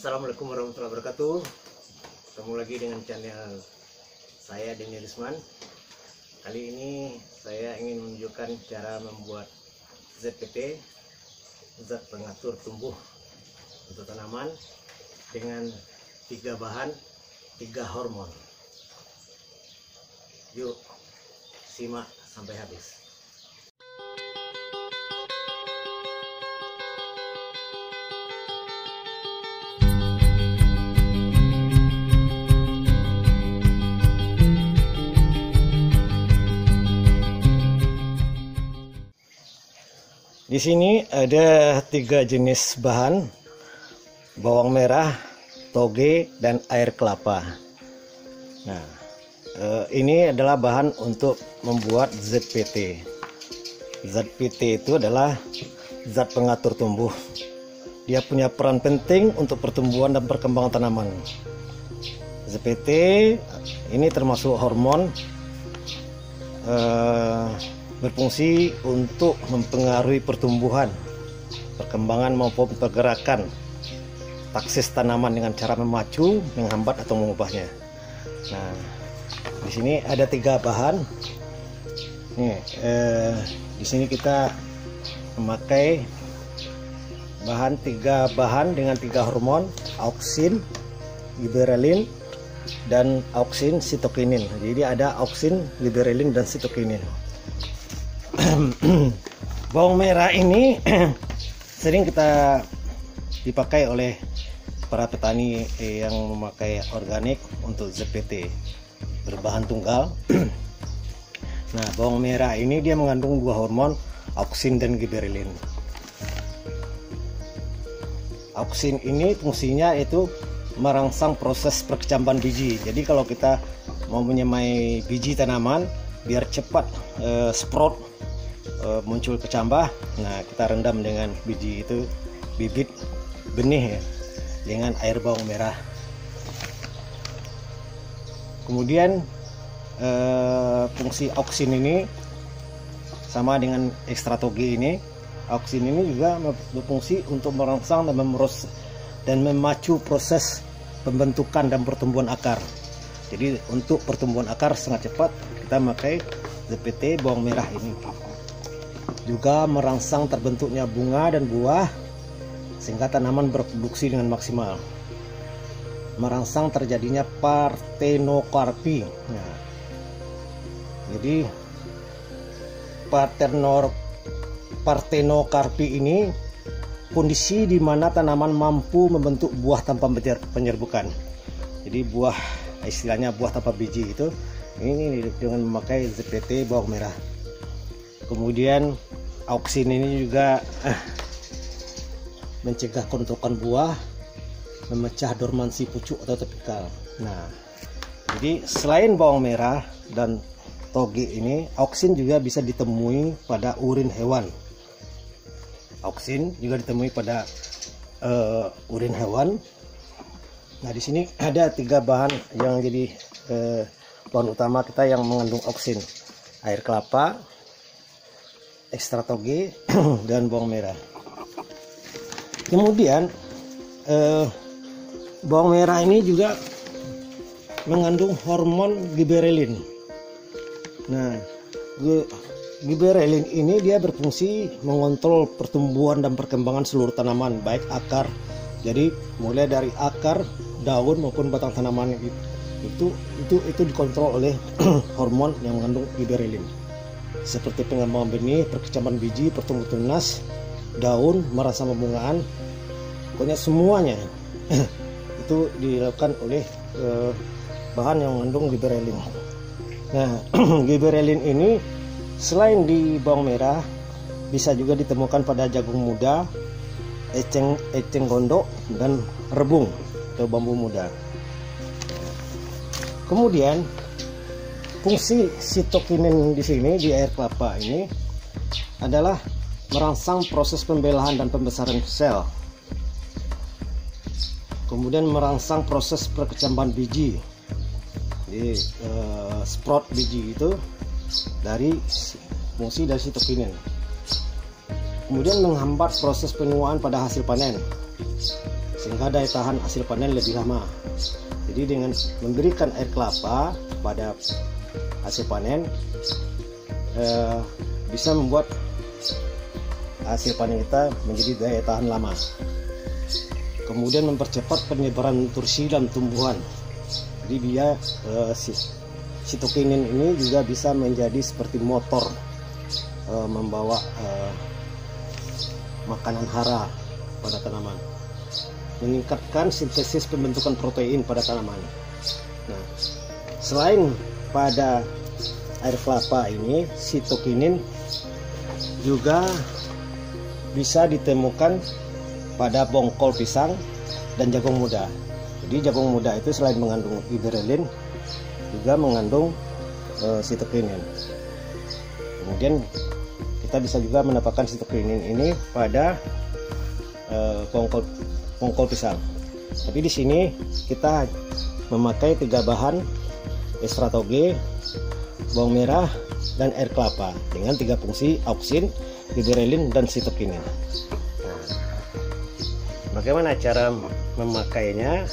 Assalamualaikum warahmatullahi wabarakatuh. Ketemu lagi dengan channel saya, Denny Risman. Kali ini saya ingin menunjukkan cara membuat ZPT, zat pengatur tumbuh untuk tanaman, dengan 3 bahan, 3 hormon. Yuk simak sampai habis. Di sini ada 3 jenis bahan: bawang merah, toge, dan air kelapa. Nah, ini adalah bahan untuk membuat ZPT. ZPT itu adalah zat pengatur tumbuh. Dia punya peran penting untuk pertumbuhan dan perkembangan tanaman. ZPT ini termasuk hormon, berfungsi untuk mempengaruhi pertumbuhan, perkembangan maupun pergerakan taksis tanaman dengan cara memacu, menghambat atau mengubahnya. Nah, di sini ada 3 bahan. Nih, di sini kita memakai bahan 3 bahan dengan 3 hormon: auksin, giberelin, dan auksin sitokinin. Jadi ada auksin, giberelin, dan sitokinin. Bawang merah ini sering kita dipakai oleh para petani yang memakai organik untuk ZPT berbahan tunggal. Nah, bawang merah ini dia mengandung 2 hormon, auksin dan giberelin. Auksin ini fungsinya itu merangsang proses perkecambahan biji. Jadi kalau kita mau menyemai biji tanaman biar cepat sprout, muncul kecambah, nah kita rendam dengan biji itu, bibit benih ya, dengan air bawang merah. Kemudian fungsi auksin ini sama dengan ekstra toge ini. Auksin ini juga berfungsi untuk merangsang dan memacu proses pembentukan dan pertumbuhan akar. Jadi untuk pertumbuhan akar sangat cepat kita memakai ZPT bawang merah ini. Juga merangsang terbentuknya bunga dan buah sehingga tanaman berproduksi dengan maksimal. Merangsang terjadinya partenokarpi. Nah, jadi partenokarpi ini kondisi di mana tanaman mampu membentuk buah tanpa penyerbukan. Jadi buah, istilahnya buah tanpa biji itu, ini dengan memakai ZPT bawang merah. Kemudian auksin ini juga mencegah kerontokan buah, memecah dormansi pucuk atau tipikal. Nah, jadi selain bawang merah dan toge ini, auksin juga bisa ditemui pada urin hewan. Auksin juga ditemui pada urin hewan. Nah, di sini ada 3 bahan yang jadi bahan utama kita yang mengandung auksin: air kelapa, ekstra toge, dan bawang merah. Kemudian bawang merah ini juga mengandung hormon giberelin. Nah, giberelin ini dia berfungsi mengontrol pertumbuhan dan perkembangan seluruh tanaman, baik akar. Jadi mulai dari akar, daun maupun batang tanaman itu dikontrol oleh hormon yang mengandung giberelin. Seperti pengembangan benih, perkecambahan biji, pertumbuhan tunas, daun, merangsang pembungaan, pokoknya semuanya itu dilakukan oleh bahan yang mengandung giberelin. Nah, giberelin ini selain di bawang merah bisa juga ditemukan pada jagung muda, eceng gondok, dan rebung atau bambu muda. Kemudian fungsi sitokinin di sini di air kelapa ini adalah merangsang proses pembelahan dan pembesaran sel. Kemudian merangsang proses perkecambahan biji. Jadi sprout biji itu dari fungsi dari sitokinin. Kemudian menghambat proses penuaan pada hasil panen. sehingga daya tahan hasil panen lebih lama. Jadi dengan memberikan air kelapa pada hasil panen bisa membuat hasil panen kita menjadi daya tahan lama. Kemudian mempercepat penyebaran nutrisi dalam tumbuhan. Jadi dia sitokinin ini juga bisa menjadi seperti motor membawa makanan hara pada tanaman, meningkatkan sintesis pembentukan protein pada tanaman. Nah, selain pada air kelapa ini, sitokinin juga bisa ditemukan pada bongkol pisang dan jagung muda. Jadi jagung muda itu selain mengandung giberellin juga mengandung sitokinin. Kemudian kita bisa juga mendapatkan sitokinin ini pada bongkol pisang. Tapi di sini kita memakai 3 bahan: estratoge, bawang merah, dan air kelapa dengan 3 fungsi: auksin, giberellin, dan sitokinin. Bagaimana cara memakainya?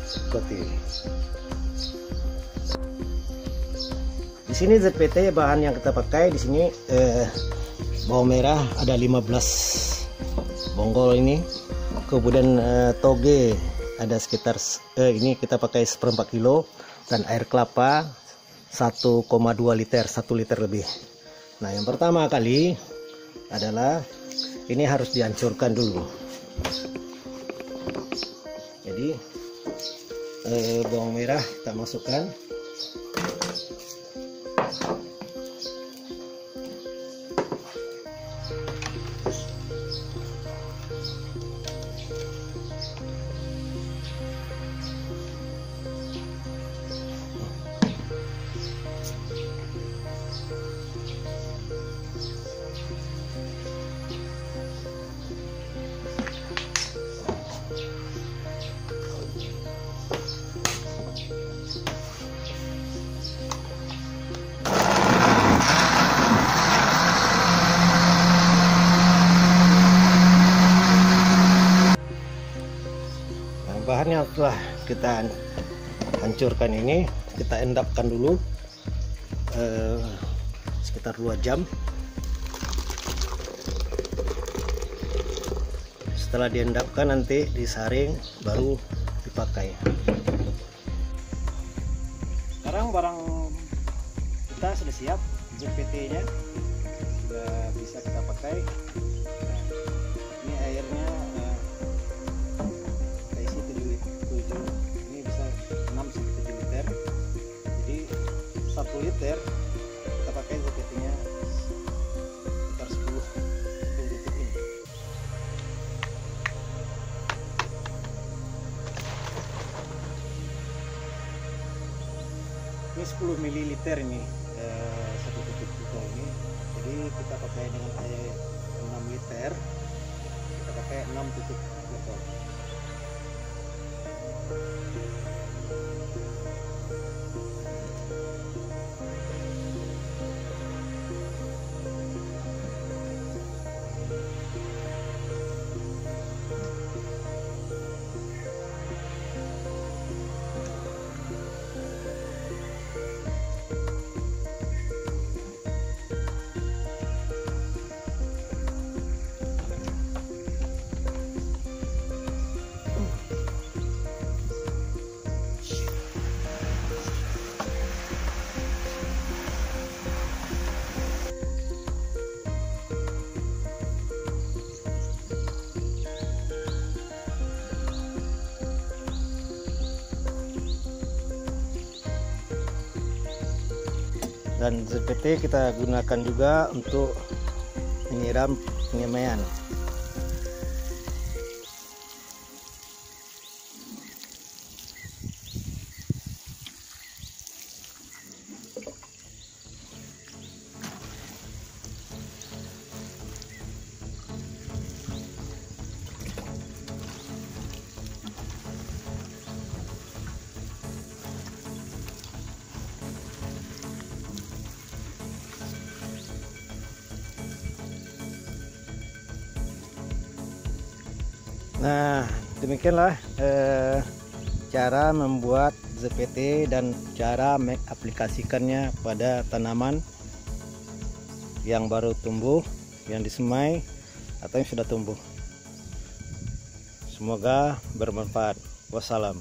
Seperti ini. Di sini ZPT bahan yang kita pakai di sini bawang merah ada 15 bonggol ini, kemudian toge ada sekitar ini kita pakai 1/4 kilo, dan air kelapa 1,2 liter, 1 liter lebih. Nah, yang pertama kali adalah ini harus dihancurkan dulu. Jadi bawang merah kita masukkan. Bahan yang telah kita hancurkan ini kita endapkan dulu sekitar 2 jam. Setelah diendapkan nanti disaring baru dipakai. Sekarang barang kita sudah siap, ZPT nya sudah bisa kita pakai. Ini airnya ini bisa 6-7 liter. Jadi 1 liter kita pakai ZPT nya sekitar 10 liter ini. Ini 10 ml ini satu tutup botol ini. Jadi kita pakai dengan air 6 liter, kita pakai 6 tutup botol. Dan ZPT kita gunakan juga untuk menyiram penyemaian. Nah, demikianlah cara membuat ZPT dan cara mengaplikasikannya pada tanaman yang baru tumbuh, yang disemai atau yang sudah tumbuh. Semoga bermanfaat. Wassalam.